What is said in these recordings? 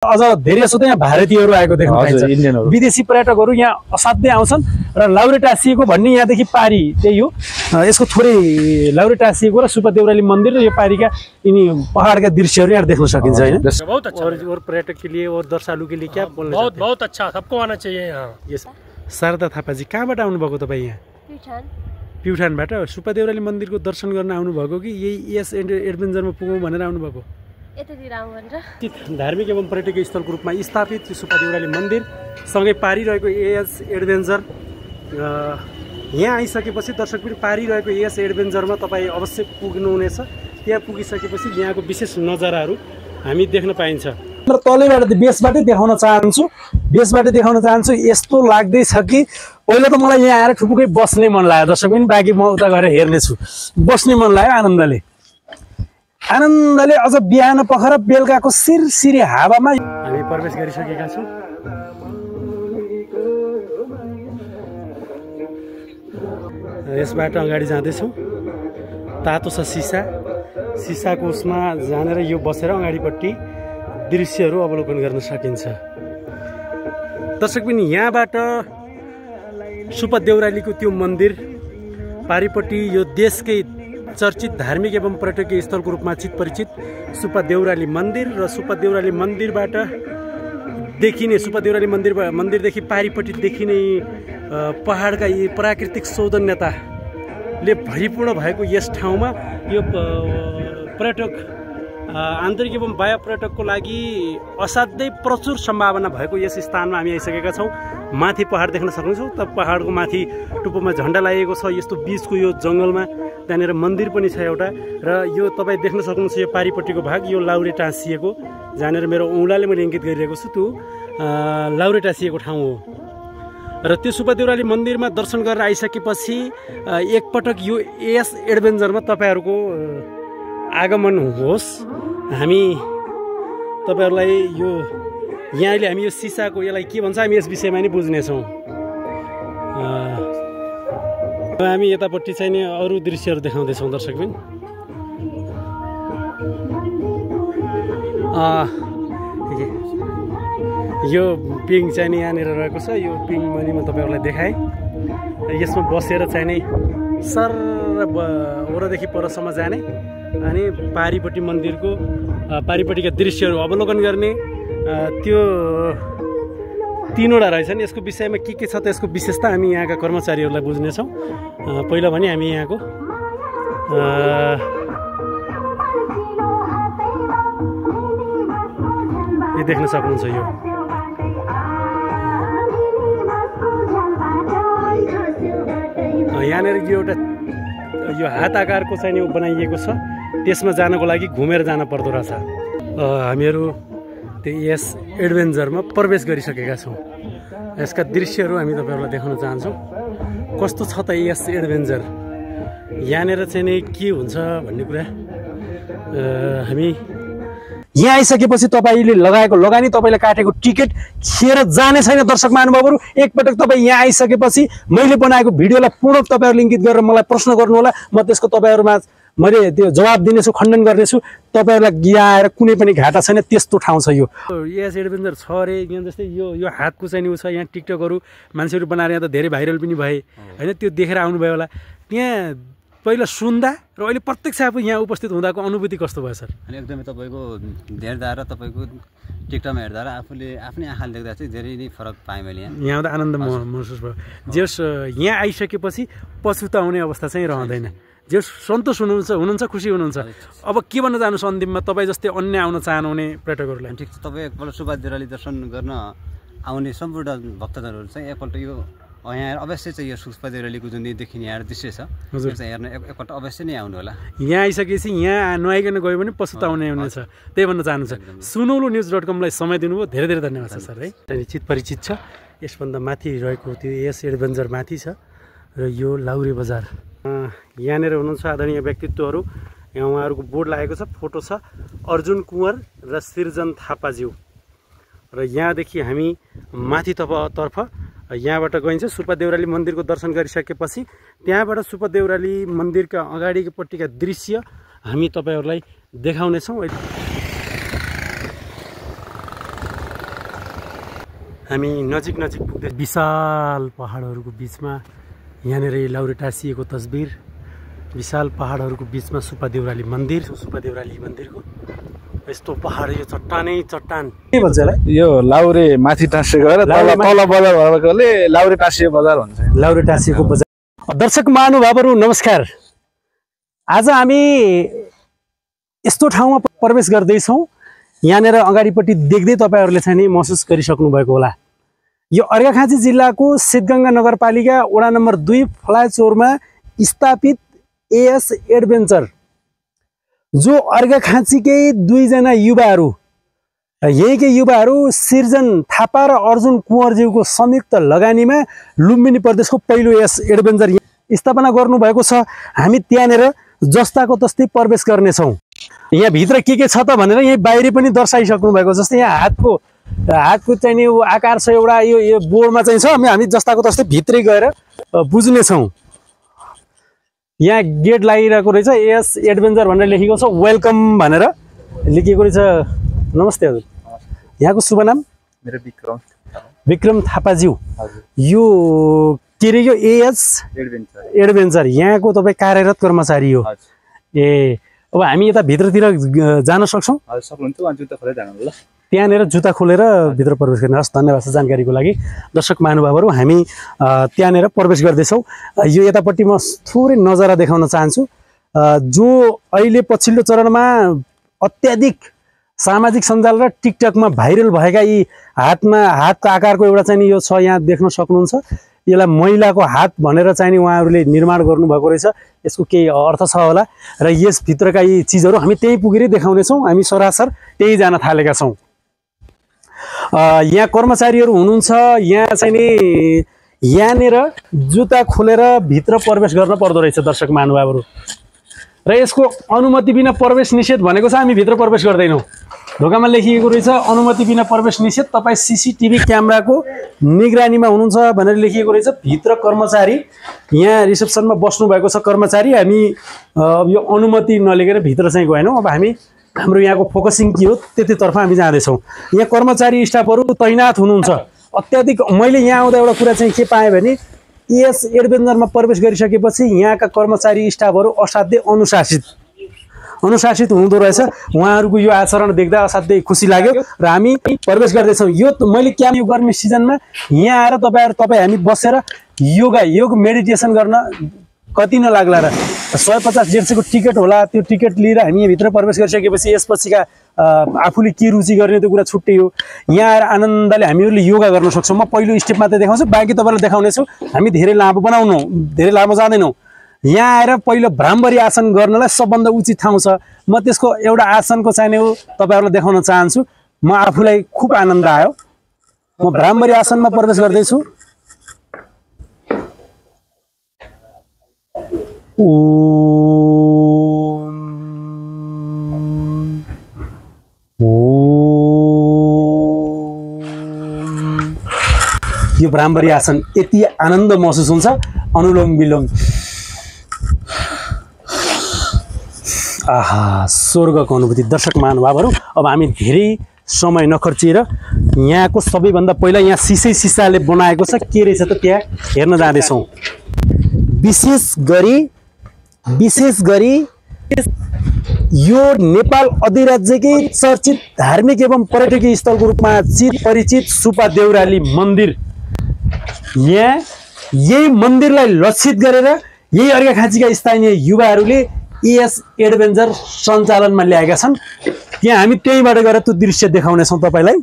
अझ धेरै जसो त यहाँ भारतीयहरू आएको देख्न पाइन्छ। विदेशी पर्यटकहरू यहाँ असाध्यै आउँछन् र लाउरे टाँसिएको भन्ने यहाँदेखि पारी त्यही हो। यसको थोरै लाउरे टाँसिएको र सुपा देउराली मन्दिर र यो पारीका यिनी पहाडका दृश्यहरू यहाँ देख्न सकिन्छ हैन। बहुत अच्छा और पर्यटक के लिए और दर्शालु के लिए क्या बोल्न बहुत बहुत अच्छा, सबको आना चाहिए यहाँ। यस शारदा थापाजी कहाँबाट आउनुभएको तपाईँ यहाँ? प्युठानबाट सुपा देउराली मन्दिरको दर्शन गर्न आउनुभएको कि यही यस एडभेन्चरमा पुगौँ भनेर आउनुभएको? धार्मिक एवं पर्यटकीय स्थलको रूपमा स्थापित सुपा देउराली मन्दिर सँगै पारिरहेको एएस एडभेन्चर यहाँ आइसकेपछि दर्शक पनि पारिरहेको एएस एडभेन्चरमा तपाईँ अवश्य पुग्नुहुनेछ। त्यहाँ पुगिसकेपछि यहाँको विशेष नजाराहरू हामी देख्न पाइन्छ। र तलैबाट बेसबाटै देखाउन चाहन्छु यस्तो लाग्दैछ कि पहिला त मलाई यहाँ आएर ठुपुकै बस्ने मन लाग्यो दर्शक पनि, बाँकी म उता गएर हेर्नेछु। बस्ने मन लाग्यो आनन्दले अझ बिहान पख र बेलुकाको सिरसिरी हावामा हामी प्रवेश गरिसकेका छौँ। यसबाट अगाडि जाँदैछौँ। तातो छ सिसाको उसमा जानेर यो बसेर अगाडिपट्टि दृश्यहरू अवलोकन गर्न सकिन्छ। दर्शक पनि यहाँबाट सुपा देउरालीको त्यो मन्दिर पारिपट्टि यो देशकै चर्चित धार्मिक एवं पर्यटकीय स्थलको रूपमा चित परिचित सुपा देउराली मन्दिर र सुपा देउराली मन्दिरबाट देखिने सुपा देउराली मन्दिरदेखि पारिपट्टि देखिने पहाडका यी प्राकृतिक सौन्दर्यताले भरिपूर्ण भएको यस ठाउँमा यो पर्यटक आन्तरिक एवं बाह्य पर्यटकको लागि असाध्यै प्रचुर सम्भावना भएको यस स्थानमा हामी आइसकेका छौँ। माथि पहाड देख्न सक्नुहुन्छ त पहाडको माथि टुप्पोमा झन्डा लागेको छ। यस्तो बीचको यो जङ्गलमा त्यहाँनिर मन्दिर पनि छ एउटा र यो तपाईँ देख्न सक्नुहुन्छ यो पारिपट्टिको भाग यो लाउरे टाँसिएको जहाँनिर मेरो औँलाले मैले इङ्गित गरिरहेको छु त्यो लाउरे टाँसिएको ठाउँ हो। र त्यो सुपा देउराली मन्दिरमा दर्शन गरेर आइसकेपछि एकपटक यो एएस एडभेन्चरमा तपाईँहरूको आगमन होस्। हामी तपाईँहरूलाई यो यहाँ अहिले हामी यो सिसाको यसलाई के भन्छ हामी यस विषयमा नै बुझ्नेछौँ। हामी यतापट्टि चाहिँ नि अरू दृश्यहरू देखाउँदैछौँ दर्शक पनि। यो पिङ चाहिँ नि यहाँनिर रहेको छ। यो पिङ पनि म तपाईँहरूलाई देखाएँ। यसमा बसेर चाहिँ नि सर वरदेखि परसम्म जाने अनि पारिपट्टि मन्दिरको पारिपट्टिका दृश्यहरू अवलोकन गर्ने त्यो तीनवटा रहेछन्। यसको विषयमा के छ त यसको विशेषता हामी यहाँका कर्मचारीहरूलाई बुझ्नेछौँ। पहिला भने हामी यहाँको यो देख्न सक्नुहुन्छ यो यहाँनिर यो एउटा यो हात आकारको चाहिँ नि बनाइएको छ। त्यसमा जानको लागि घुमेर जान पर्दो रहेछ। हामीहरू त्यो यस एडभेन्चरमा प्रवेश गरिसकेका छौँ। यसका दृश्यहरू हामी तपाईँहरूलाई देखाउन चाहन्छौँ। कस्तो छ त यस एडभेन्चर यहाँनिर चाहिँ नि के हुन्छ भन्ने कुरा हामी यहाँ आइसकेपछि तपाईँले लगाएको लगानी तपाईँले काटेको टिकट खेर जाने छैन। दर्शक महानुभावहरू एकपटक तपाईँ यहाँ आइसकेपछि मैले बनाएको भिडियोलाई पूर्ण तपाईँहरूले इङ्गित गरेर मलाई प्रश्न गर्नुहोला। म त्यसको तपाईँहरूमा मैले त्यो जवाब दिनेछु, खण्डन गर्नेछु। तपाईँहरूलाई यहाँ आएर कुनै पनि घाटा छैन। त्यस्तो ठाउँ छ यो यस एडभेन्चर छ अरे। यहाँ जस्तै यो हातको चाहिँ नि ऊ छ। यहाँ टिकटकहरू मान्छेहरू बनाएर यहाँ त धेरै भाइरल पनि भए होइन। त्यो देखेर आउनुभयो होला। त्यहाँ पहिला सुन्दा र अहिले प्रत्यक्ष आफू यहाँ उपस्थित हुँदाको अनुभूति कस्तो भयो सर? अनि एकदमै तपाईँको हेर्दा र तपाईँको टिकटकमा हेर्दा र आफूले आफ्नै आँखाले देख्दा चाहिँ धेरै नै फरक पाएँ मैले। यहाँ त आनन्द महसुस भयो। जस यहाँ आइसकेपछि पछुताउने अवस्था चाहिँ रहँदैन। जे सन्तोष हुनुहुन्छ, खुसी हुनुहुन्छ। अब के भन्न जानुहोस् अन्तिममा तपाईँ जस्तै अन्य आउन चाहनुहुने पर्यटकहरूलाई? ठिक छ, तपाईँ एकपल्ट सुपा देउराली दर्शन गर्न आउने सम्पूर्ण भक्तजनहरू चाहिँ एकपल्ट यो यहाँ अवश्य चाहिँ यो सुपा देउरालीको जुन देखिने यहाँ दृश्य छ त्यो चाहिँ हेर्न एकपल्ट अवश्य नै आउनु होला। यहाँ आइसकेपछि यहाँ नआइकन गयो भने पछुताउने हुनेछ। त्यही भन्न चाहनुहुन्छ। सुनौलो न्युज.com लाई समय दिनुभयो, धेरै धेरै धन्यवाद छ सर। है चित परिचित छ। यसभन्दा माथि रहेको त्यो यस एडभेन्चर माथि छ र यो लाउरे बजार। यहाँनिर हुनुहुन्छ आदरणीय व्यक्तित्वहरू। यहाँ उहाँहरूको बोर्ड लागेको छ, फोटो छ अर्जुन कुँवर र सृजन थापाज्यू। र यहाँदेखि हामी माथि तर्फ यहाँबाट गइन्छ। सुपा देउराली मन्दिरको दर्शन गरिसकेपछि त्यहाँबाट सुपा देउराली मन्दिरका अगाडिपट्टिका दृश्य हामी तपाईहरुलाई देखाउनेछौँ। हामी नजिक पुग्दै विशाल पहाडहरूको बिचमा यहाँनिर लाउरे टाँसिएको तस्बिर विशाल पहाडहरूको बिचमा सुब्बा देउराली मन्दिरको यस्तो पहाड यो चट्टान के भन्छ होला यो लाउरे माथि टाँसिएको भएर तल बजार भएकोले लाउरे टाँसिएको बजार भन्छ लाउरे टाँसिएको बजार दर्शक महानुभावहरू नमस्कार आज हामी यस्तो ठाउँमा प्रवेश गर्दैछौँ यहाँनिर अगाडिपट्टि देख्दै तपाईहरुले चाहिँ नि महसुस गरिसक्नु भएको होला यो अर्घाखाँची जिल्लाको सिद्धगंगा नगरपालिका वडा नम्बर 2 फलाचौरमा स्थापित एएस एडभेन्चर जो अर्घाखाँचीकै दुईजना युवाहरू यहीकै युवाहरू सृजन थापा र अर्जुन कुँवरज्यूको संयुक्त लगानीमा लुम्बिनी प्रदेशको पहिलो एएस एडभेन्चर स्थापना गर्नुभएको छ हामी त्यहाँनिर जस्ताको तस्तै प्रवेश गर्नेछौँ यहाँ भित्र के छ त भनेर यही बाहिर पनि दर्शाइसक्नु भएको जस्तै यहाँ हातको चाहिँ नि आकार छ एउटा यो बोर्डमा चाहिँ छ हामी जस्ताको तस्तै भित्रै गएर बुझ्ने छौं यहाँ गेट लागिरहेको रहेछ एएस एडभेन्चर भनेर लेखेको छ वेलकम भनेर लेखेको रहेछ नमस्ते हजुर यहाँको शुभ नाम मेरो विक्रम थापाज्यू यो के रे यो एएस एडभेन्चर यहाँको तपाई कार्यरत कर्मचारी हो ए अब हामी यता भित्रतिर जान सक्छौं सक्नुहुन्छ अनि जुत्ता खोलेर जानु ल त्यहाँनिर जुत्ता खोलेर भित्र प्रवेश गर्ने हस् धन्यवाद छ जानकारीको लागि दर्शक महानुभावहरू हामी त्यहाँनिर प्रवेश गर्दैछौँ यो यतापट्टि म थोरै नजारा देखाउन चाहन्छु जो अहिले पछिल्लो चरणमा अत्याधिक सामाजिक सञ्जाल र टिकटकमा भाइरल भएका यी हातको आकारको एउटा चाहिँ यो छ यहाँ देख्न सक्नुहुन्छ यसलाई महिलाको हात भनेर चाहिँ उहाँहरूले निर्माण गर्नुभएको रहेछ यसको केही अर्थ छ होला र यस भित्रका यी चीजहरू हामी त्यही पुगेरै देखाउने छौं हामी सरासर त्यही जान थालेका छौं यहाँ कर्मचारीहरू हुनुहुन्छ यहाँ चाहिँ नि यहाँनिर जुत्ता खोलेर भित्र प्रवेश गर्न पर्दो रहेछ दर्शक महानुभावहरू र यसको अनुमति बिना प्रवेश निषेध भनेको छ हामी भित्र प्रवेश गर्दैनौं ढोकामा लेखिएको रहेछ अनुमति बिना प्रवेश निषेध तपाई सीसीटीभी क्यामेराको निगरानीमा हुनुहुन्छ भनेर लेखिएको रहेछ भित्र कर्मचारी यहाँ रिसेप्सनमा बस्नु भएको छ कर्मचारी हामी यो अनुमति नलिएर भित्र चाहिँ गएनौं अब हामी हाम्रो यहाँको फोकसिङ के हो त्यतितर्फ हामी जाँदै छौं यहाँ कर्मचारी स्टाफहरू तैनात हुनुहुन्छ अत्याधिक मैले यहाँ आउँदा एउटा कुरा चाहिँ के पाएँ भने एएस एडभेन्चरमा प्रवेश गरिसकेपछि यहाँका कर्मचारी स्टाफहरू असाध्यै अनुशासित हुँदो रहेछ उहाँहरूको यो आचरण देख्दा असाध्यै खुसी लाग्यो र हामी प्रवेश गर्दैछौँ यो मैले क्या यो गर्मी सिजनमा यहाँ आएर तपाई हामी बसेर योग मेडिटेसन गर्न कति नलाग्ला र 150-150 को टिकट होला त्यो टिकट लिएर हामी यहाँ भित्र प्रवेश गरिसकेपछि यसपछिका आफूले के रुचि गर्ने त्यो कुरा छुट्टै हो यहाँ आएर आनन्दले हामीहरूले योगा गर्न सक्छौँ म पहिलो स्टेप मात्रै देखाउँछु बाँकी तपाईलाई देखाउने छु हामी धेरै लामो जाँदैनौँ यहाँ आएर पहिलो भ्रामरी आसन गर्नलाई सबभन्दा उचित ठाउँ छ म त्यसको एउटा आसनको चाहिने हो तपाईहरुलाई देखाउन चाहन्छु म आफूलाई खूब आनन्द आयो म भ्रामरी आसनमा प्रवेश गर्दै छु यो भ्रामरी आसन यति आनन्द महसुस हुन्छ अनुलोम विलोम आहा स्वर्गको अनुभूति दर्शक महानुभावहरू अब हामी धेरै समय नखर्चिएर यहाँको सबैभन्दा पहिला यहाँ सिसाले बनाएको छ के रहेछ त त्यहाँ हेर्न जाँदैछौँ विशेष गरी यो नेपाल अधिराज्यकै चर्चित धार्मिक एवं पर्यटकीय स्थलको रूपमा परिचित सुब्बा देउराली मन्दिर यहाँ यही मन्दिरलाई लक्षित गरेर यही अर्घाखाँचीका स्थानीय युवाहरूले एएस एडभेन्चर सञ्चालनमा ल्याएका छन् यहाँ हामी त्यहीबाट गएर त्यो दृश्य देखाउने छौं तपाईलाई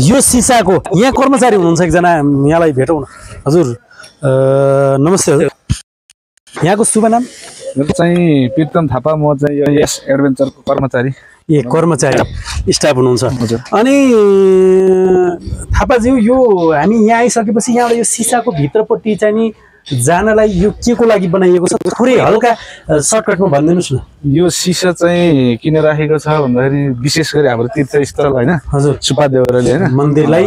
यो सिसाको यहाँ कर्मचारी हुनुहुन्छ एकजना यहाँलाई भेटौँ न हजुर नमस्ते हजुर यहाँको शुभ नाम मेरो चाहिँ प्रीतम थापा म चाहिँ एएस एडभेन्चरको कर्मचारी कर्मचारी स्टाफ हुनुहुन्छ अनि थापाज्यू यो हामी यहाँ आइसकेपछि यहाँबाट यो सिसाको भित्रपट्टि चाहिँ नि जानलाई यो के को लागि बनाइएको छ थोरै हल्का सर्टकटमा भनिदिनुस् न। यो सिसा चाहिँ किन राखेको छ भन्दाखेरि विशेष गरी हाम्रो तीर्थस्थल होइन हजुर सुब्बा देउराले होइन मन्दिरलाई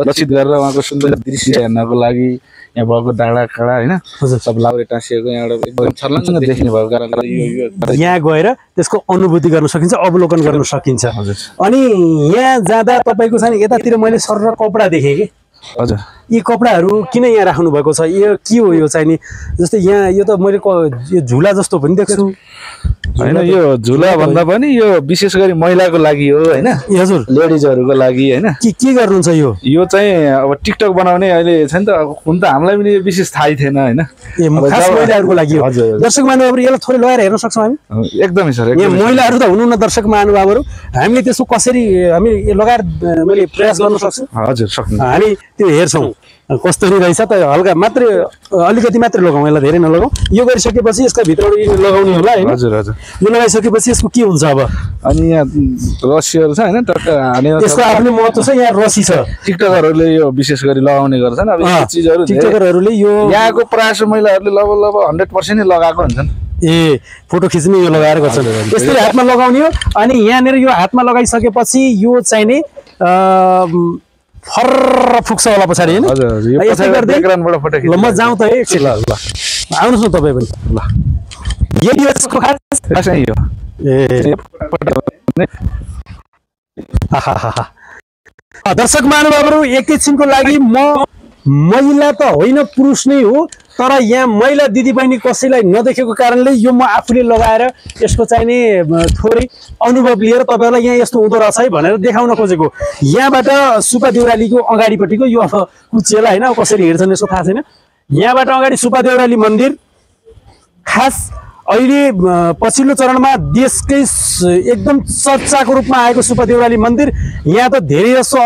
लक्षित गरेर उहाँको सुन्दर दृश्य हेर्नको लागि यहाँ भएको डाँडा काँडा होइन सब लाउरे टाँसिएको यहाँबाट एकदम छर्लङ्ग देख्ने भएको कारणले यो यहाँ गएर त्यसको अनुभूति गर्न सकिन्छ, अवलोकन गर्न सकिन्छ। अनि यहाँ जाँदा तपाईँको चाहिँ यतातिर मैले सरर कपडा देखेँ कि हजुर यी कपडाहरू किन यहाँ राख्नु भएको छ, यो के हो यो चाहिँ नि? जस्तै यहाँ यो त मैले यो झुला जस्तो पनि देख्छु होइन, यो झुला भन्दा पनि यो विशेष गरी महिलाको लागि हो होइन हजुर लेडिजहरूको लागि होइन। के गर्नुहुन्छ यो चाहिँ अब टिकटक बनाउने अहिले छ नि त, हुन त हामीलाई पनि यो विशेष थाहै थिएन होइन। खास महिलाहरूको लागि हो। दर्शक महानुभावहरू यसलाई थोरै लगाएर हेर्न सक्छौँ हामी? एकदमै सर, यहाँ महिलाहरू त हुनुहुन्न दर्शक महानुभावहरू, हामीले त्यसको कसरी हामी लगाएर मैले प्रयास गर्न सक्छु? हजुर सक्नु, हामी त्यो हेर्छौँ कस्तरी रहेछ त। हल्का मात्रै अलिकति मात्रै लगाउँ, यसलाई धेरै नलगाउँ। यो गरिसकेपछि यसका भित्रबाट लगाउने होला होइन? हजुर हजुर। यो लगाइसकेपछि यसको के हुन्छ अब? अनि यहाँ रस्सीहरू छ होइन, टक्क हानेर यसको आफ्नै महत्त्व छ। यहाँ रस्सी छ, टिकटकरहरूले यो विशेष गरी लगाउने गर्छन्। अब यो चिजहरू टिकटकरहरूले यो यहाँको प्रायः महिलाहरूले लगभग 100% नै लगाएको हुन्छन्। ए फोटो खिच्ने यो लगाएर गर्छन्, यसरी हातमा लगाउने हो। अनि यहाँनिर यो हातमा लगाइसकेपछि यो चाहिँ नि फर्र फुक्छ होला पछाडि होइन? ल म जाउँ त है एकछिन। ल आउनुहोस् न तपाईँ पनि। ल यही यसको खास यो ए दर्शक महानुभावहरू एकैछिनको लागि म महिला त होइन पुरुष नै हो, तर यहाँ महिला दिदीबहिनी कसैलाई नदेखेको कारणले यो म आफूले लगाएर यसको चाहिँ नि थोरै अनुभव लिएर तपाईँहरूलाई यहाँ यस्तो हुँदो रहेछ है भनेर देखाउन खोजेको। यहाँबाट सुब्बा देउरालीको अगाडिपट्टिको यो अब कुचेला होइन, कसरी हिँड्छन् यसको थाहा छैन। यहाँबाट अगाडि सुब्बा देउराली मन्दिर, खास अहिले पछिल्लो चरणमा देशकै एकदम चर्चाको रूपमा आएको सुब्बा देउराली मन्दिर। यहाँ त धेरै जसो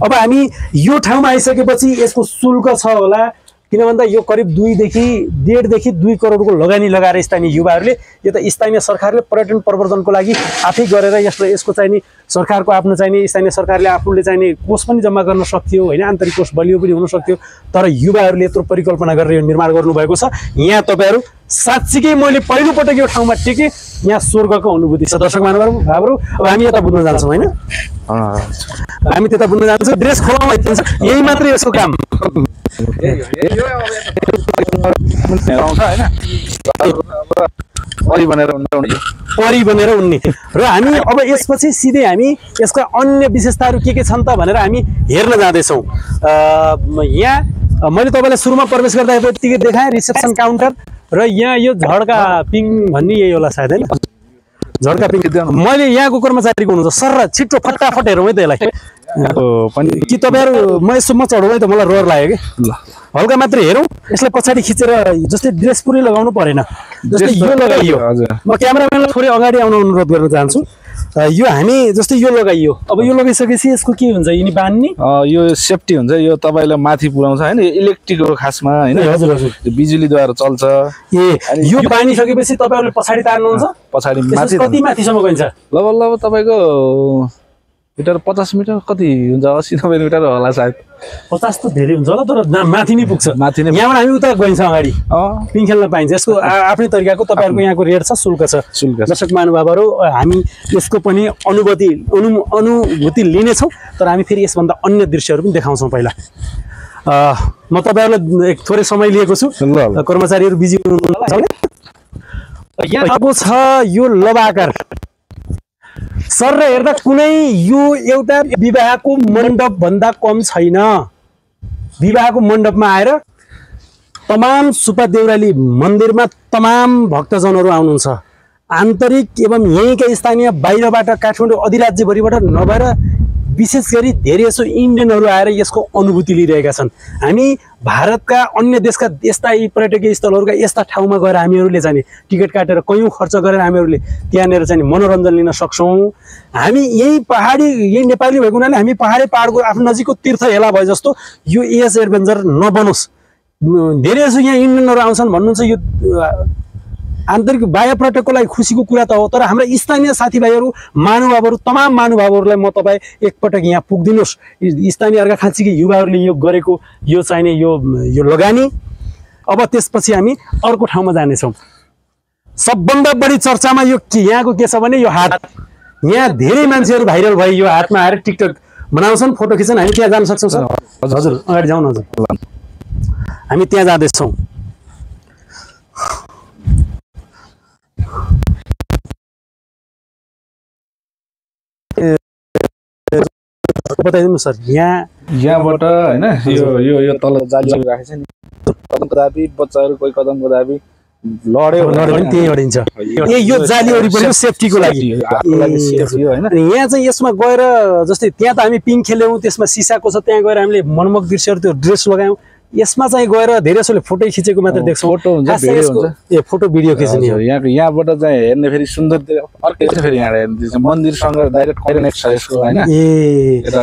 अब हामी यो ठाउँमा आइसकेपछि यसको शुल्क छ होला, किन भन्दा यो करिब 1.5 देखि 2 करोडको लगानी लगाएर स्थानीय युवाहरूले, यो त स्थानीय सरकारले पर्यटन प्रवर्धनको लागि आफै गरेर यसको चाहिँ नि सरकारको आफ्नो चाहिँ नि स्थानीय सरकारले आफूले चाहिँ नि कोष पनि जम्मा गर्न सक्थ्यो होइन, आन्तरिक कोष बलियो पनि हुन सक्थ्यो। तर युवाहरूले यत्रो परिकल्पना गरेर यो निर्माण गर्नुभएको छ। यहाँ तपाईँहरू साँच्चीकै मैले पहिलोपटक यो ठाउँमा टेकेँ, यहाँ स्वर्गको अनुभूति छ। दर्शक महानुभावहरू अब हामी यता बुझ्न जान्छौँ होइन, हामी त्यता बुझ्न जान्छौँ। ड्रेस खोलाउन यही मात्रै यसको काम। परी बनेर उड्ने र हामी अब यसपछि सिधै हामी यसका अन्य विशेषताहरू के छन् त भनेर हामी हेर्न जाँदैछौँ। यहाँ मैले तपाईँलाई सुरुमा प्रवेश गर्दा यतिकै देखाएँ रिसेप्सन काउन्टर, र यहाँ यो झड्का पिङ भन्ने यही होला सायद होइन, झड्का पिङ। मैले यहाँको कर्मचारीको हुनुहुन्छ सर, छिट्टो फटाफट हेरौँ है त यसलाई कि तपाईँहरू म यसो म चढौँ है त, मलाई रहर लाग्यो कि। ल हल्का मात्रै हेरौँ यसलाई, पछाडि खिचेर जस्तै ड्रेस पुरै लगाउनु परेन, जस्तै यो लगाइयो। म क्यामेराम्यानलाई थोरै अगाडि आउन अनुरोध गर्न चाहन्छु। यो हामी जस्तै यो लगाइयो, अब यो लगाइसकेपछि यसको के हुन्छ? यिनी बान्ने यो सेफ्टी हुन्छ, यो तपाईँलाई माथि पुर्याउँछ होइन, इलेक्ट्रिक हो खासमा होइन। हजुर हजुर, बिजुलीद्वारा चल्छ। ए यो बानिसकेपछि तपाईँहरूले पछाडि तार्नुहुन्छ? पछाडि माथि कति माथिसम्म गइन्छ? लगभग तपाईँको मिटर 50 मिटर कति हुन्छ, 80-90 मिटर होला सायद। 50 त धेरै हुन्छ होला, तर माथि नै पुग्छ। माथि नै, यहाँबाट हामी उता गइन्छ अगाडि पिङ खेल्न पाइन्छ। यसको आफ्नै तरिकाको तपाईँहरूको यहाँको रेट छ, शुल्क छ। दर्शक महानुभावहरू हामी यसको पनि अनुभूति लिनेछौँ, तर हामी फेरि यसभन्दा अन्य दृश्यहरू पनि देखाउँछौँ। पहिला म तपाईँहरूलाई थोरै समय लिएको छु, कर्मचारीहरू बिजी हुनुहुन्छ। यहाँ अब छ यो लबाकर सर र हेर्दा कुनै यो एउटा विवाहको मण्डप भन्दा कम छैन। विवाहको मण्डपमा आएर तमाम सुब्बा देउराली मन्दिरमा तमाम भक्तजनहरू आउनुहुन्छ, आन्तरिक एवं यहीँका स्थानीय, बाहिरबाट काठमाडौँ अधिराज्यभरिबाट नभएर विशेष गरी धेरै जसो इन्डियनहरू आएर यसको अनुभूति लिइरहेका छन्। हामी भारतका अन्य देशका यस्ता यी पर्यटकीय स्थलहरूका यस्ता ठाउँमा गएर हामीहरूले चाहिँ टिकट काटेर कैयौँ खर्च गरेर हामीहरूले त्यहाँनिर चाहिँ मनोरञ्जन लिन सक्छौँ। हामी यही पहाडी, यही नेपाली भएको हुनाले हामी पहाडको आफ्नो नजिकको तीर्थ हेला भए जस्तो यो एएस एडभेन्चर नबनोस्। धेरै जसो यहाँ इन्डियनहरू आउँछन् भन्नुहुन्छ, यो आन्तरिक बाह्य पर्यटकको लागि खुसीको कुरा त हो, तर हाम्रा स्थानीय साथीभाइहरू महानुभावहरू तमाम महानुभावहरूलाई म तपाईँ एकपटक यहाँ पुगिदिनुहोस्। स्थानीय अर्घाखाँचीकै युवाहरूले यो गरेको यो चाहिने यो लगानी। अब त्यसपछि हामी अर्को ठाउँमा जानेछौँ। सबभन्दा बढी चर्चामा यो यहाँको के छ भने यो हात। यहाँ धेरै मान्छेहरू भाइरल भए यो हातमा आएर टिकटक बनाउँछन्, फोटो खिच्छन्। हामी त्यहाँ जान सक्छौँ सर? हजुर अगाडि जाउँ न हजुर, हामी त्यहाँ जाँदैछौँ। बताइदिनु सर, यहाँबाट होइन यो तल जाली राखेको छ नि, कदम कदापि बच्चाहरू कोही कदम कदापि लड्यो भने त्यही अडिन्छ। यो जाली वरिपरि सेफ्टीको लागि होइन। यहाँ चाहिँ यसमा गएर जस्तै त्यहाँ त हामी पिङ खेल्यौँ, त्यसमा सिसाको छ, त्यहाँ गएर हामीले मनमोहक दृश्यहरू त्यो ड्रेस लगायौँ। यसमा चाहिँ गएर धेरै जसोले फोटो खिचेको मात्र देख्छौँ। फोटो हुन्छ, भिडियो हुन्छ। फोटो भिडियो खिच्ने हो। यहाँबाट चाहिँ हेर्ने फेरि सुन्दर अर्कै छ। फेरि यहाँ मन्दिरसँग डाइरेक्ट कनेक्ट छ यसको होइन।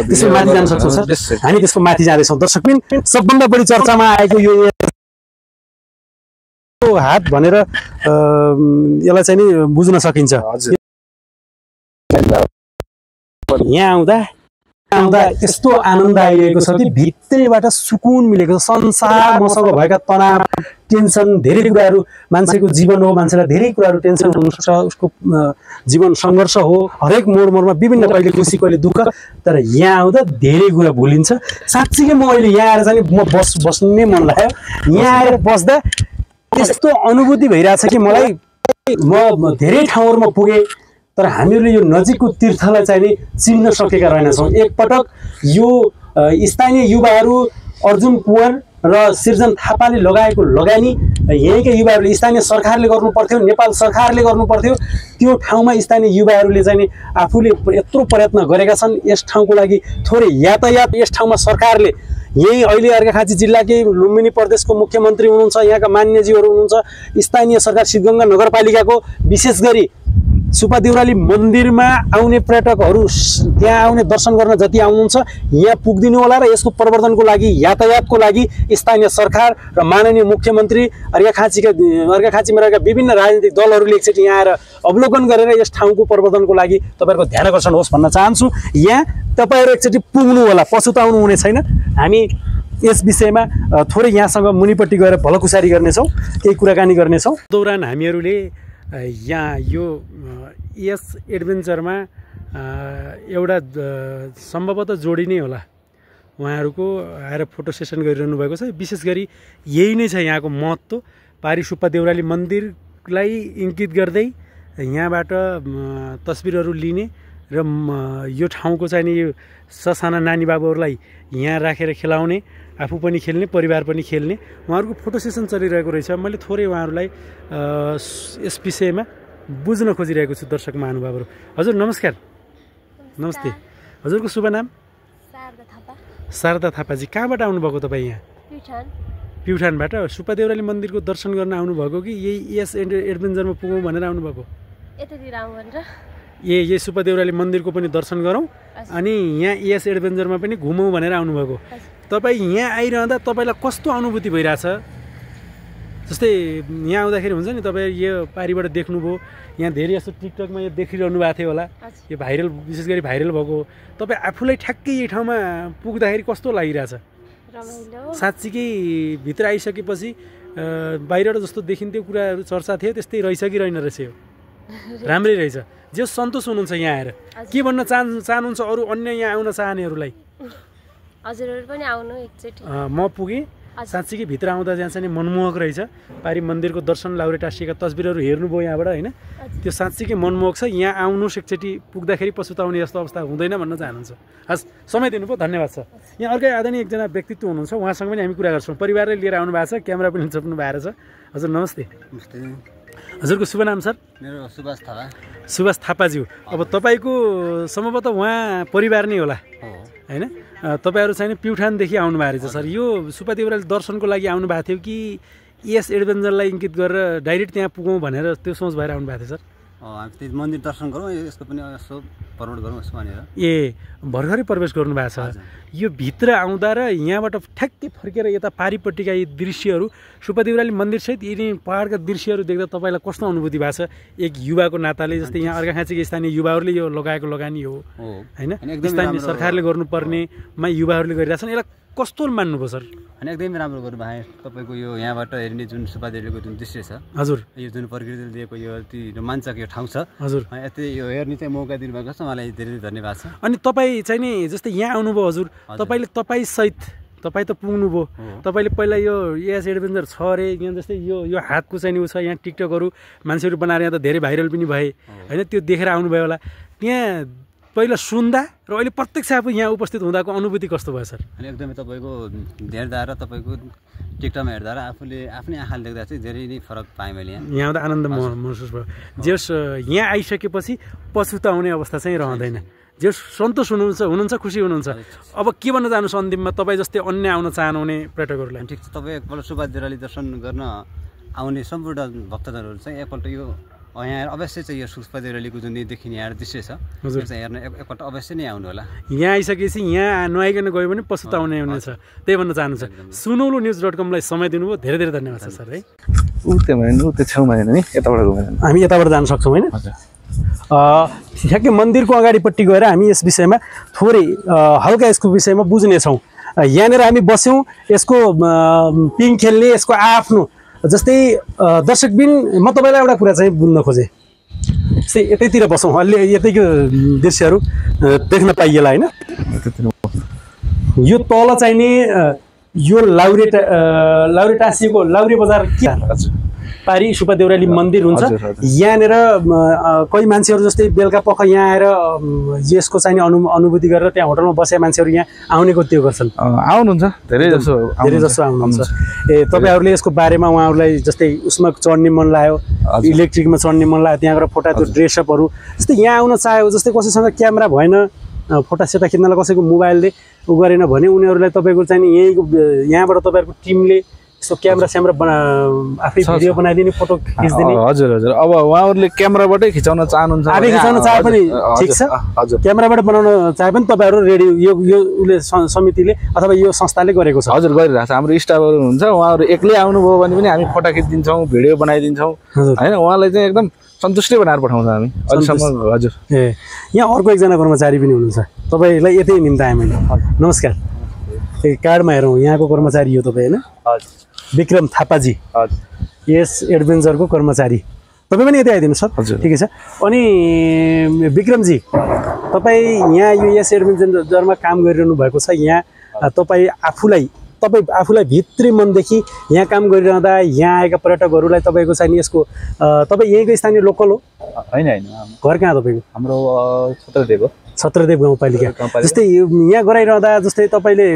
त्यसको माथि जान सक्छौँ सर? हामी त्यसको माथि जाँदैछौँ। दर्शकबिन, सबभन्दा बढी चर्चामा आएको यो हात भनेर यसलाई चाहिँ नि बुझ्न सकिन्छ। यहाँ आउँदा यस्तो आनन्द आइरहेको छ कि भित्रैबाट सुकुन मिलेको छ। संसार मसँग भएका तनाव, टेन्सन, धेरै कुराहरू, मान्छेको जीवन हो, मान्छेलाई धेरै कुराहरू टेन्सन हुनसक्छ, उसको जीवन सङ्घर्ष हो, हरेक मोडमा विभिन्न, कहिले खुसी कहिले दुःख। तर यहाँ आउँदा धेरै कुरा भुलिन्छ। साँच्चीकै म अहिले यहाँ आएर चाहिँ म बस्नै मन लाग्यो। यहाँ आएर बस्दा यस्तो अनुभूति भइरहेछ कि मलाई, म धेरै ठाउँहरूमा पुगेँ तर हामीहरूले यो नजिकको तीर्थलाई चाहिँ नि चिन्न सकेका रहेनछौँ। एकपटक यो स्थानीय युवाहरू अर्जुन कुँवर र सृजन थापाले लगाएको लगानी, यहीँकै युवाहरूले, स्थानीय सरकारले गर्नु पर्थ्यो, नेपाल सरकारले गर्नु पर्थ्यो। त्यो ठाउँमा स्थानीय युवाहरूले चाहिँ नि आफूले यत्रो प्रयत्न गरेका छन्। यस ठाउँको लागि थोरै यातायात, यस ठाउँमा सरकारले, यही अहिले अर्घाखाँची जिल्लाकै लुम्बिनी प्रदेशको मुख्यमन्त्री हुनुहुन्छ, यहाँका मान्यजीहरू हुनुहुन्छ, स्थानीय सरकार सिद्धगङ्गा नगरपालिकाको विशेष गरी सुब्बा देउराली मन्दिरमा आउने पर्यटकहरू, त्यहाँ आउने दर्शन गर्न जति आउनुहुन्छ यहाँ पुगिदिनु होला। र यसको प्रवर्धनको लागि, यातायातको लागि स्थानीय सरकार र माननीय मुख्यमन्त्री, अर्घाखाँचीमा रहेका विभिन्न राजनीतिक दलहरूले एकचोटि यहाँ आएर अवलोकन गरेर यस ठाउँको प्रवर्धनको लागि तपाईँहरूको ध्यान आकर्षण होस् भन्न चाहन्छु। यहाँ तपाईँहरू एकचोटि पुग्नु होला, पछुताउनु हुने छैन। हामी यस विषयमा थोरै यहाँसँग मुनिपट्टि गएर भलकुसारी गर्नेछौँ, केही कुराकानी गर्नेछौँ। दौरान हामीहरूले यहाँ यो यस एडभेन्चरमा एउटा सम्भवतः जोडी नै होला, उहाँहरूको आएर फोटो सेसन गरिरहनु भएको छ। विशेष गरी यही नै छ यहाँको महत्त्व। पारी सुब्बा देउराली मन्दिरलाई इङ्गित गर्दै यहाँबाट तस्बिरहरू लिने र यो ठाउँको चाहिँ नि यो ससाना नानी बाबुहरूलाई यहाँ राखेर खेलाउने, आफू पनि खेल्ने, परिवार पनि खेल्ने, उहाँहरूको फोटो सेसन चलिरहेको रहेछ। मैले थोरै उहाँहरूलाई यस विषयमा बुझ्न खोजिरहेको छु। दर्शक महानुभावहरू, हजुर नमस्कार। नमस्ते। हजुरको शुभ नाम? शारदा थापाजी। कहाँबाट आउनुभएको तपाईँ यहाँ? प्युठानबाट। सुब्बा देउराली मन्दिरको दर्शन गर्न आउनुभएको कि यही यस एडभेन्चरमा पुगौँ भनेर आउनुभएको? यही सुब्बा देउराली मन्दिरको पनि दर्शन गरौँ अनि यहाँ यस एडभेन्चरमा पनि घुमौँ भनेर आउनुभएको। तपाईँ यहाँ आइरहँदा तपाईँलाई कस्तो अनुभूति भइरहेछ? जस्तै यहाँ आउँदाखेरि हुन्छ नि, तपाईँ यो पारिबाट देख्नुभयो, यहाँ धेरै जस्तो टिकटकमा यो देखिरहनु भएको थियो होला, यो भाइरल, विशेष गरी भाइरल भएको। तपाईँ आफूलाई ठ्याक्कै यो ठाउँमा पुग्दाखेरि कस्तो लागिरहेछ? साँच्चीकै भित्र आइसकेपछि बाहिरबाट जस्तो देखिन्थ्यो कुराहरू चर्चा थियो त्यस्तै रहेछ कि रहेन रहेछ? यो राम्रै रहेछ। जे सन्तोष हुनुहुन्छ यहाँ आएर? के भन्न चाहनुहुन्छ अरू अन्य यहाँ आउन चाहनेहरूलाई? हजुरहरू पनि आउनु एकचोटि। म पुगेँ, साँच्चीकै भित्र आउँदा जहाँ चाहिँ मनमोहक रहेछ। पारी मन्दिरको दर्शन, लाउरे टाँसिएका तस्बिरहरू हेर्नुभयो यहाँबाट होइन? त्यो साँच्चीकै मनमोहक छ। यहाँ आउनुहोस्, एकचोटि पुग्दाखेरि पछुताउने जस्तो अवस्था हुँदैन भन्न चाहनुहुन्छ। हस्, समय दिनुभयो, धन्यवाद छ। यहाँ अर्कै आदरणीय एकजना व्यक्तित्व हुनुहुन्छ, उहाँसँग पनि हामी कुरा गर्छौँ। परिवारले लिएर आउनु भएको छ, क्यामेरा पनि छोप्नु भएको छ। हजुर नमस्ते। नमस्ते। हजुरको शुभ नाम सर? मेरो सुभाष थापा। सुभाष थापाज्यू। अब तपाईँको सम्भवतः उहाँ परिवार नै होला होइन? तपाईँहरू चाहिँ प्युठानदेखि आउनु भएको रहेछ सर। यो सुब्बा देउराली दर्शनको लागि आउनु भएको थियो कि यस एडभेन्चरलाई इङ्गित गरेर डाइरेक्ट त्यहाँ पुगौँ भनेर त्यो सोच भएर आउनु भएको थियो सर? हामी त्यही मन्दिर दर्शन गरौँ, यसको पनि यसो प्रमोट गरौँ यसो भनेर। ए भर्खरै प्रवेश गर्नुभएको छ। यो भित्र आउँदा र यहाँबाट ठ्याक्कै फर्केर यता पारिपट्टिका यी दृश्यहरू सुब्बा देउराली मन्दिरसहित यिनी पहाडका दृश्यहरू देख्दा तपाईँलाई कस्तो अनुभूति भएको छ? एक युवाको नाताले, जस्तै यहाँ अर्घाखाँचीको स्थानीय युवाहरूले यो लगाएको लगानी हो होइन, स्थानीय सरकारले गर्नुपर्नेमा युवाहरूले गरिरहेछन्, यसलाई कस्तो मान्नुभयो सर? अनि एकदमै राम्रो गर्नुभयो तपाईँको यो यहाँबाट हेर्ने जुन सुब्बा देउरालीको जुन दृश्य छ हजुर, यो जुन प्रकृतिले दिएको यो अति रोमाञ्चक यो ठाउँ छ हजुर, यति यो हेर्ने चाहिँ मौका दिनुभएको छ, मलाई धेरै धन्यवाद छ। अनि तपाईँ चाहिँ नि जस्तै यहाँ आउनुभयो हजुर, तपाईँले तपाईँसहित तपाईँ त पुग्नुभयो, तपाईँले पहिला यो एस एडभेन्चर छ अरे यहाँ जस्तै यो हातको चाहिँ नि उ छ, यहाँ टिकटकहरू मान्छेहरू बनाएर यहाँ त धेरै भाइरल पनि भए होइन, त्यो देखेर आउनुभयो होला। त्यहाँ पहिला सुन्दा र अहिले प्रत्यक्ष आफू यहाँ उपस्थित हुँदाको अनुभूति कस्तो भयो सर? अनि एकदमै तपाईँको हेर्दा र तपाईँको टिकटकमा हेर्दा र आफूले आफ्नै आँखाले देख्दा चाहिँ धेरै नै फरक पाएँ मैले यहाँ आउँदा आनन्द महसुस भयो। जे यहाँ आइसकेपछि पछुताउने अवस्था चाहिँ रहँदैन, जे सन्तोष हुनुहुन्छ, खुसी हुनुहुन्छ। अब के भन्न चाहनुहोस् अन्तिममा तपाईँ जस्तै अन्य आउन चाहनुहुने पर्यटकहरूलाई? ठिक छ, तपाईँ एकपल्ट सुब्बा देउराली दर्शन गर्न आउने सम्पूर्ण भक्तजनहरू चाहिँ एकपल्ट यो यहाँ अवश्य चाहिँ यो सुब्बा देउरालीको जुन देखिने यहाँ दृश्य छ त्यो चाहिँ हेर्न एकपल्ट अवश्य नै आउनु होला। यहाँ आइसकेपछि यहाँ नुहाइकन गयो भने पछुताउने हुनेछ, त्यही भन्न चाहनुहुन्छ। सुनौलो news.com लाई समय दिनुभयो, धेरै धेरै धन्यवाद छ सर है। त्यो छेउमा हेर्नु नि, यताबाट गयो हामी यताबाट जान सक्छौँ होइन? ठ्याक्कै मन्दिरको अगाडिपट्टि गएर हामी यस विषयमा थोरै हल्का यसको विषयमा बुझ्नेछौँ। यहाँनिर हामी बस्यौँ, यसको पिङ खेल्ने, यसको आफ्नो जस्तै दर्शकबिन म तपाईँलाई एउटा कुरा चाहिँ बुझ्न खोजेँ, जस्तै यतैतिर बसौँ, अलि यतैको दृश्यहरू देख्न पाइएला होइन? यो तल चाहिँ नि यो लाउरे टाँसिएको लाउरे बजार के पारी सुब्बा देउराली मन्दिर हुन्छ। यहाँनिर कोही मान्छेहरू जस्तै बेलुका पख यहाँ आएर यसको चाहिँ अनुभूति गरेर त्यहाँ होटलमा बसेका मान्छेहरू यहाँ आउनेको त्यो गर्छन्, आउनुहुन्छ धेरै जसो आउनुहुन्छ। ए तपाईँहरूले यसको बारेमा उहाँहरूलाई जस्तै उसमा चढ्ने मन लाग्यो, इलेक्ट्रिकमा चढ्ने मन लाग्यो, त्यहाँ गएर फोटा त्यो ड्रेसअपहरू जस्तै यहाँ आउन चाह्यो, जस्तै कसैसँग क्यामेरा भएन, फोटा सेटा खिच्नलाई कसैको मोबाइलले उ गरेन भने उनीहरूलाई तपाईँको चाहिँ यहीँको यहाँबाट तपाईँहरूको टिमले यस्तो क्यामेरा आफै भिडियो बनाइदिने, फोटो खिचिदिने। हजुर हजुर, अब उहाँहरूले क्यामेराबाटै खिचाउन चाहनुहुन्छ, आफै खिचाउन चाहे पनि ठिक छ, हजुर, क्यामेराबाट बनाउन चाहे पनि तपाईँहरू रेडी यो उसले समितिले अथवा यो संस्थाले गरेको छ। हजुर गरिरहेको छ, हाम्रो स्टाफहरू हुन्छ, उहाँहरू एक्लै आउनुभयो भने पनि हामी फोटा खिचिदिन्छौँ, भिडियो बनाइदिन्छौँ होइन, उहाँलाई चाहिँ एकदम सन्तुष्टि बनाएर पठाउँछ हामी अहिलेसम्म। हजुर, ए यहाँ अर्को एकजना कर्मचारी पनि हुनुहुन्छ, तपाईँलाई यतै निम्ति आएँ मैले। नमस्कार, कार्डमा हेरौँ यहाँको कर्मचारी हो तपाईँ होइन? हजुर, विक्रम थापाजी, हजुर, यस एडभेन्चरको कर्मचारी। तपाईँ पनि यतै आइदिनु सर, ठिकै छ। अनि विक्रमजी, तपाईँ यहाँ यो यस एडभेन्चरमा काम गरिरहनु भएको छ, यहाँ तपाईँ आफूलाई भित्री मनदेखि यहाँ काम गरिरहँदा यहाँ आएका पर्यटकहरूलाई तपाईँको चाहिँ यसको तपाईँ यहीँको स्थानीय लोकल हो? होइन होइन, घर कहाँ तपाईँको? हाम्रो छत्रदेव गाउँपालिका। जस्तै यहाँ गराइरहँदा जस्तै तपाईँले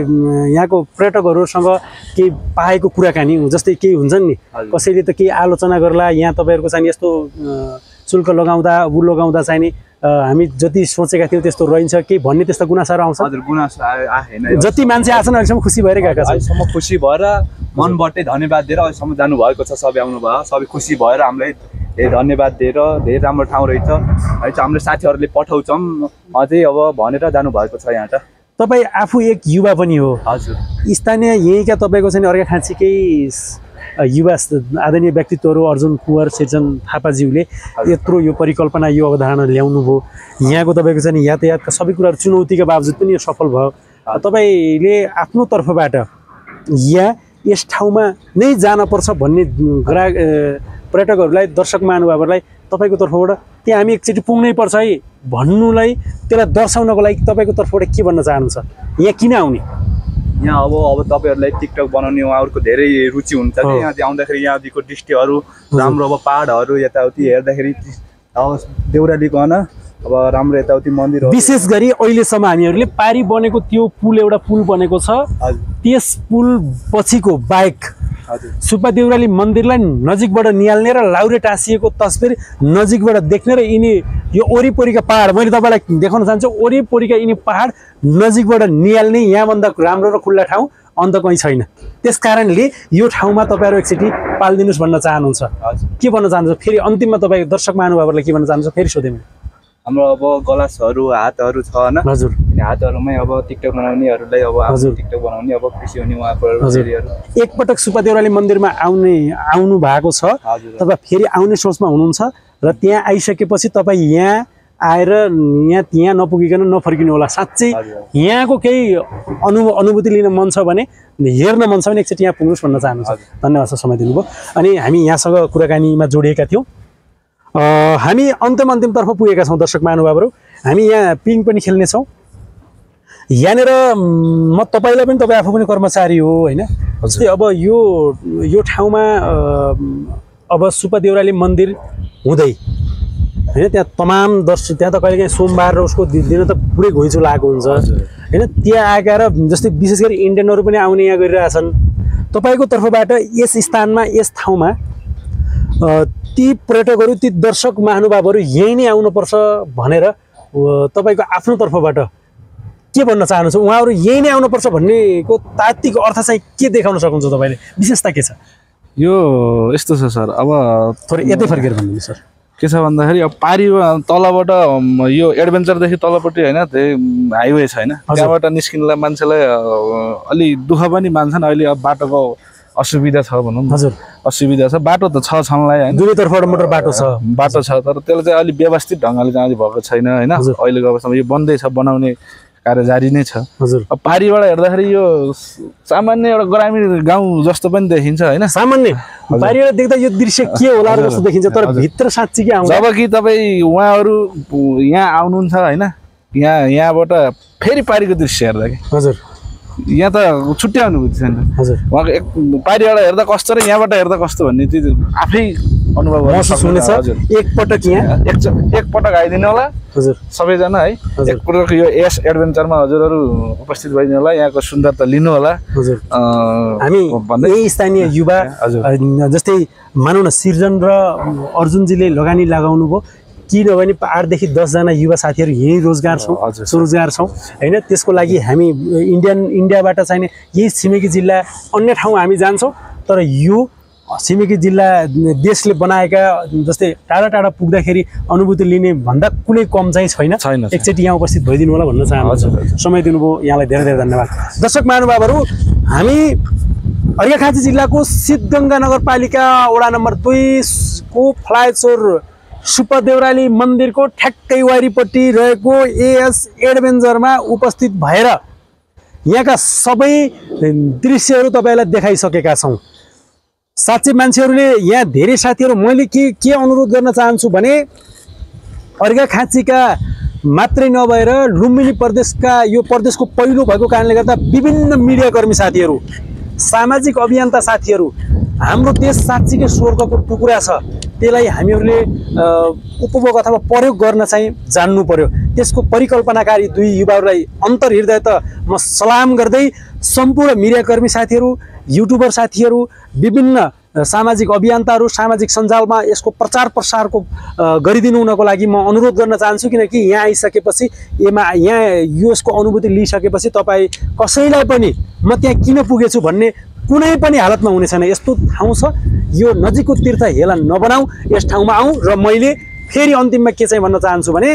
यहाँको पर्यटकहरूसँग केही पाएको कुराकानी जस्तै केही हुन्छन् नि, कसैले त केही आलोचना गर्ला, यहाँ तपाईँहरूको चाहिँ यस्तो शुल्क लगाउँदा चाहिँ नि हामी जति सोचेका थियौँ त्यस्तो रहन्छ केही भन्ने त्यस्ता गुनासाहरू आउँछ? हजुर, गुनासो आएन, जति मान्छे आछन् अहिलेसम्म खुसी भएर गएका छन्, अहिलेसम्म खुसी भएर मनबाटै धन्यवाद दिएर अहिलेसम्म जानुभएको छ। सबै आउनुभयो, सबै खुसी भएर हामीलाई धन्यवाद दिएर धेरै राम्रो ठाउँ रहेछ है, हाम्रो साथीहरूले पठाउँछौँ अझै अब भनेर जानुभएको छ। यहाँ त तपाईँ आफू एक युवा पनि हो, हजुर, स्थानीय यहीँका तपाईँको चाहिँ अर्घाखाँचीकै युवा आदरणीय व्यक्तित्वहरू अर्जुन कुँवर, सिर्जन थापाज्यूले यत्रो यो परिकल्पना, यो अवधारणा ल्याउनु भयो। यहाँको तपाईँको चाहिँ यातायातका सबै कुराहरू चुनौतीका बावजुद पनि यो सफल भयो। तपाईँले आफ्नो तर्फबाट यहाँ यस ठाउँमा नै जानपर्छ भन्ने पर्यटकहरूलाई, दर्शक महानुभावहरूलाई तपाईँको तर्फबाट त्यहाँ हामी एकचोटि पुग्नै पर्छ है भन्नुलाई, त्यसलाई दर्शाउनको लागि तपाईँको तर्फबाट के भन्न चाहनुहुन्छ? यहाँ किन आउने? यहाँ अब तपाईँहरूलाई टिकटक बनाउने उहाँहरूको धेरै रुचि हुन्छ कि यहाँ आउँदाखेरि यहाँदेखिको दृश्यहरू राम्रो, अब पाहाडहरू यताउति हेर्दाखेरि अब देउरालीको अब राम्रो यताउति मन्दिर, विशेष गरी अहिलेसम्म हामीहरूले पारी बनेको त्यो पुल, एउटा पुल बनेको छ, त्यस पुल पछिको बाहेक सुब्बा देउराली मन्दिरलाई नजिकबाट निहाल्ने र लाउरे टाँसिएको तस्बिर नजिकबाट देख्ने र यिनी यो वरिपरिका पहाड मैले तपाईँलाई देखाउन चाहन्छु, वरिपरिका यिनी पहाड नजिकबाट निहाल्ने यहाँभन्दा राम्रो र खुल्ला ठाउँ अन्त कहीँ छैन। त्यस कारणले यो ठाउँमा तपाईँहरू एकचोटि पालिदिनुहोस् भन्न चाहनुहुन्छ के भन्न चाहनुहुन्छ फेरि अन्तिममा तपाईँ दर्शक महानुभावहरूलाई के भन्न चाहनुहुन्छ फेरि सोधेँ मैले हाम्रो अब गलासहरू हातहरू छ होइन हजुर हातहरूमै अब टिकटक बनाउनेहरूलाई अब हजुर टिकटक बनाउने अब खुसी हुने उहाँको एकपटक सुब्बा देउराली मन्दिरमा आउनु भएको छ तपाईँ फेरि आउने सोचमा हुनुहुन्छ र त्यहाँ आइसकेपछि तपाईँ यहाँ आएर त्यहाँ नपुगिकन नफर्किनु होला साँच्चै यहाँको केही अनुभूति लिन मन छ भने हेर्न मन छ भने एकचोटि यहाँ पुग्नुहोस् भन्न चाहनुहुन्छ धन्यवाद सर समय दिनुभयो अनि हामी यहाँसँग कुराकानीमा जोडिएका थियौँ हामी अन्तिमतर्फ पुगेका छौँ दर्शक महानुभावहरू हामी यहाँ पिङ पनि खेल्नेछौँ यहाँनिर म तपाईँलाई पनि तपाईँ आफू पनि कर्मचारी हो होइन जस्तै अब यो ठाउँमा अब सुब्बा देउराली मन्दिर हुँदै होइन त्यहाँ तमाम दर्शक त्यहाँ त कहिलेकाहीँ सोमबार र उसको दिन त पुरै घुइँचो लागेको हुन्छ होइन त्यहाँ आएर जस्तै विशेष गरी इन्डियनहरू पनि आउने यहाँ गरिरहेछन् तपाईँको तर्फबाट यस स्थानमा यस ठाउँमा ती पर्यटकहरू ती दर्शक महानुभावहरू यहीँ नै आउनुपर्छ भनेर तपाईँको आफ्नो तर्फबाट के भन्न चाहनुहुन्छ उहाँहरू यहीँ नै आउनुपर्छ भन्नेको तात्विक अर्थ चाहिँ के देखाउन सक्नुहुन्छ तपाईँले विशेषता के छ यो यस्तो छ सर अब थोरै यतै फर्केर भन्नु सर के छ भन्दाखेरि अब पारी तलबाट यो एडभेन्चरदेखि तलपट्टि होइन त्यही हाइवे छ होइन त्यहाँबाट निस्किनुलाई मान्छेलाई अलि दुःख पनि मान्छन् अहिले अब बाटोको असुविधा छ भनौँ हजुर असुविधा छ बाटो त छलाई होइन दुवैतर्फबाट मोटर बाटो छ तर त्यसले चाहिँ अलिक व्यवस्थित ढङ्गले चाहिँ भएको छैन होइन अहिलेको अवस्थामा यो बन्दैछ बनाउने कार्य जारी नै छ हजुर अब पारीबाट हेर्दाखेरि यो सामान्य एउटा ग्रामीण गाउँ जस्तो पनि देखिन्छ होइन सामान्य पारीबाट देख्दा यो दृश्य के होला जस्तो देखिन्छ तर भित्र साँच्चै के आउँछ जब कि तपाईँ उहाँहरू यहाँ आउनुहुन्छ होइन यहाँबाट फेरि पारीको दृश्य हेर्दा कि हजुर यहाँ त छुट्टै अनुभूति छैन हजुर उहाँको पारीबाट हेर्दा कस्तो र यहाँबाट हेर्दा कस्तो भन्ने चिज आफै अनुभव महसुस हुनेछ एकपटक यहाँ एकपटक आइदिनु होला हजुर सबैजना है एकपटक यो यस एडभेन्चरमा हजुरहरू उपस्थित भइदिनु होला यहाँको सुन्दरता लिनु होला हजुर हामी यही स्थानीय युवा जस्तै मानौ न सृजन र अर्जुनजीले लगानी लगाउनु भयो किनभने 8 देखि 10 जना युवा साथीहरू यही रोजगार छौँ स्वरोजगार छौँ होइन त्यसको लागि हामी इन्डियाबाट चाहिने यही छिमेकी जिल्ला अन्य ठाउँ हामी जान्छौँ तर यो छिमेकी जिल्ला देशले बनाएका जस्तै टाढा टाढा पुग्दाखेरि अनुभूति लिने भन्दा कुनै कम चाहिँ छैन एकचोटि यहाँ उपस्थित भइदिनु होला भन्न चाहन्छु समय दिनुभयो यहाँलाई धेरै धेरै धन्यवाद दर्शक महानुभावहरू हामी अर्घाखाँची जिल्लाको सिद्धगङ्गा नगरपालिका वडा नम्बर 2 को फ्लाइओभर सुब्बा देउराली मन्दिरको ठ्याक्कै वारिपट्टि रहेको एएस एडभेन्चरमा उपस्थित भएर यहाँका सबै दृश्यहरू तपाईँलाई देखाइसकेका छौँ साँच्चै मान्छेहरूले यहाँ धेरै साथीहरू मैले के अनुरोध गर्न चाहन्छु भने अर्घाखाँचीका मात्रै नभएर लुम्बिनी प्रदेशका यो प्रदेशको पहिलो भएको कारणले गर्दा विभिन्न मिडियाकर्मी साथीहरू सामाजिक अभियन्ता साथीहरू हाम्रो देश साँच्चीकै स्वर्गको टुक्रा छ त्यसलाई हामीहरूले उपभोग अथवा प्रयोग गर्न चाहिँ जान्नु पर्यो त्यसको परिकल्पनाकारी दुई युवाहरूलाई अन्तर्हृदय त म सलाम गर्दै सम्पूर्ण मिडियाकर्मी साथीहरू युट्युबर साथीहरू विभिन्न सामाजिक अभियन्ताहरू सामाजिक सञ्जालमा यसको प्रचार प्रसारको गरिदिनु हुनको लागि म अनुरोध गर्न चाहन्छु किनकि यहाँ आइसकेपछि यहाँ यसको अनुभूति लिइसकेपछि तपाईँ कसैलाई पनि म त्यहाँ किन पुगेछु भन्ने कुनै पनि हालतमा हुने छैन यस्तो ठाउँ छ यो नजिकको तीर्थ हेला नबनाऊ यस ठाउँमा आउँ र मैले फेरि अन्तिममा के चाहिँ भन्न चाहन्छु भने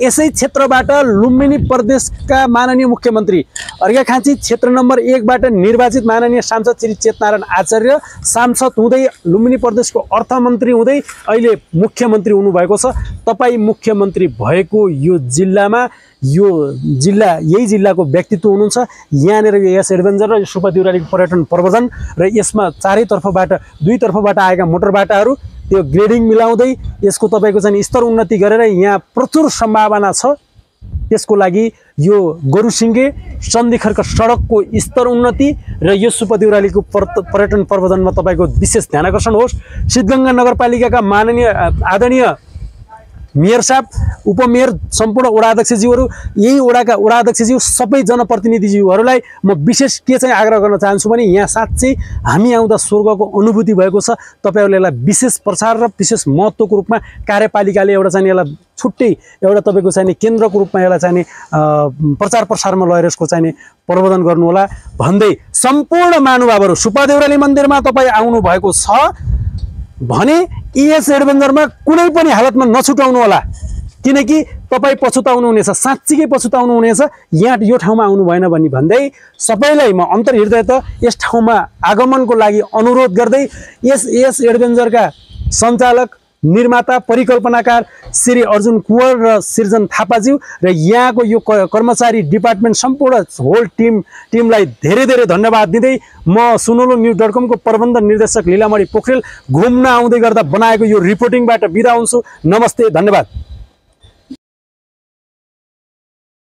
यसै क्षेत्रबाट लुम्बिनी प्रदेशका माननीय मुख्यमन्त्री अर्घाखाँची क्षेत्र नम्बर 1 बाट निर्वाचित माननीय सांसद श्री चेतनारायण आचार्य सांसद हुँदै लुम्बिनी प्रदेशको अर्थमन्त्री हुँदै अहिले मुख्यमन्त्री हुनुभएको छ तपाईँ मुख्यमन्त्री भएको यो जिल्लामा यही जिल्लाको व्यक्तित्व हुनुहुन्छ यहाँनिर यस एडभेन्चर र सुब्बा देउरालीको पर्यटन प्रवर्धन र यसमा दुई तर्फबाट आएका मोटरबाटाहरू त्यो ग्रेडिङ मिलाउँदै यसको तपाईँको चाहिँ स्तर उन्नति गरेर यहाँ प्रचुर सम्भावना छ त्यसको लागि यो गोरुसिङ्गे सन्धिखर्क सडकको स्तर उन्नति र यो सुब्बा देउरालीको पर्यटन प्रवर्धनमा तपाईँको विशेष ध्यान आकर्षण होस् सिद्धगङ्गा नगरपालिकाका माननीय आदरणीय मेयर साहब उपमेयर सम्पूर्ण वडा अध्यक्षज्यूहरू यही वडाका वडा अध्यक्षज्यू सबै जनप्रतिनिधिज्यूहरूलाई म विशेष के चाहिँ आग्रह गर्न चाहन्छु भने यहाँ साँच्चै हामी आउँदा स्वर्गको अनुभूति भएको छ तपाईहरुले यसलाई विशेष प्रचार र विशेष महत्त्वको रूपमा कार्यपालिकाले एउटा चाहिँ यसलाई छुट्टै एउटा तपाईँको चाहिने केन्द्रको रूपमा यसलाई चाहिने प्रचार प्रसारमा लगेर यसको चाहिने प्रबन्धन गर्नुहोला भन्दै सम्पूर्ण महानुभावहरू सुब्बा देउराली मन्दिरमा तपाईँ आउनुभएको छ भने इएस एडभेन्चरमा कुनै पनि हालतमा नछुटाउनु होला, किनकि तपाईँ पछुताउनु हुनेछ, साँच्चीकै पछुताउनु हुनेछ यहाँ यो ठाउँमा आउनु भएन भन्दै सबैलाई म अन्तर्हृदयत यस ठाउँमा आगमनको लागि अनुरोध गर्दै यस एडभेन्चरका सञ्चालक निर्माता परिकल्पनाकार श्री अर्जुन कुँवर र सृजन थापाज्यू र यहाँको यो कर्मचारी डिपार्टमेन्ट सम्पूर्ण होल टिमलाई धेरै धेरै धन्यवाद दिँदै म सुनौलो न्युज.com को प्रबन्ध निर्देशक लीलामणि पोखरेल घुम्न आउँदै गर्दा बनाएको यो रिपोर्टिङबाट बिदा हुन्छु। नमस्ते, धन्यवाद।